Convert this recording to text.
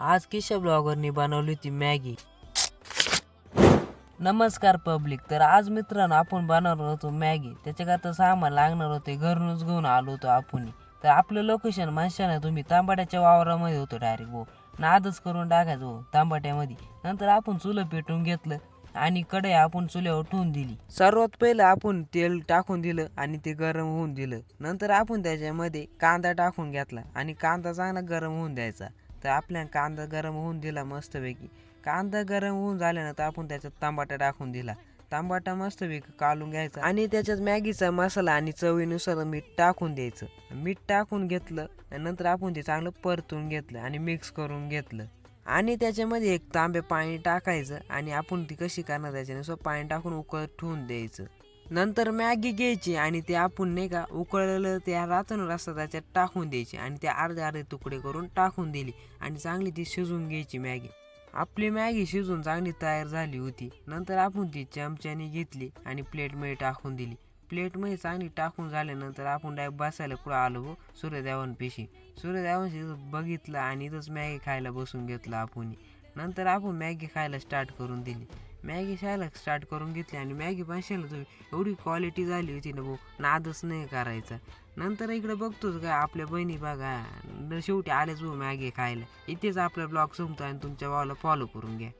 आज किशा ब्लॉगरनी बनवली होती मॅगी। नमस्कार पब्लिक। तर आज मित्रांनो आपण बनवणार होतो मॅगी। त्याच्याकरता सामान लागणार होते, घरूनच घेऊन आलो होतो आपण। तर आपलं लोकेशन माणसाने तुम्ही तांबाट्याच्या वावरामध्ये होतो डायरेक्ट भाऊ, नादच करून टाकायचं भाऊ तांबाट्यामध्ये। नंतर आपण चुलं पेटवून घेतलं आणि कढई आपण चुल्यावर ठेवून दिली। सर्वात पहिलं आपण तेल टाकून दिलं आणि ते गरम होऊन दिलं। नंतर आपण त्याच्यामध्ये कांदा टाकून घेतला आणि कांदा चांगला गरम होऊन द्यायचा। तर आपल्या कांदा गरम होऊन दिला मस्तपैकी। कांदा गरम होऊन झाल्यानंतर आपण त्याच्यात टमाटा टाकून दिला। टमाटा मस्तपैकी कालून घ्यायचा आणि त्याच्यात मॅगीचा मसाला आणि चवीनुसार मीठ टाकून द्यायचं। मीठ टाकून घेतलं नंतर आपण ते चांगलं परतून घेतलं आणि मिक्स करून घेतलं आणि त्याच्यामध्ये एक तांबे पाणी टाकायचं आणि आपण ती कशी करणार त्याच्यानुसार पाणी टाकून उकळत ठेवून द्यायचं। नंतर मॅगी घ्यायची आणि ते आपण नाही का उकळलेलं त्या रातून रस्ता त्याच्यात टाकून द्यायची आणि ते अर्धे अर्धे तुकडे करून टाकून दिली आणि चांगली ती शिजवून घ्यायची मॅगी। आपली मॅगी शिजून चांगली तयार झाली होती। नंतर आपण ती चमच्याने घेतली आणि प्लेटमध्ये टाकून दिली। प्लेटमध्ये चांगली टाकून झाल्यानंतर आपण डायरेक्ट बसायला कुठं आलो सूर्यदेवांपाशी। सूर्यदेवांशी बघितलं आणि इथंच मॅगी खायला बसून घेतलं आपण। नंतर आपण मॅगी खायला स्टार्ट करून दिली। मॅगी खायला स्टार्ट करून घेतली आणि मॅगी बनशाला तुम्ही एवढी क्वालिटी झाली होती ना भाऊ, नादच नाही करायचा। नंतर इकडे बघतोच काय आपल्या बहिणी बघा शेवटी आलेच भाऊ मॅगी खायला। इथेच आपला ब्लॉग संपतो आणि तुमच्या भावाला फॉलो करून घ्या।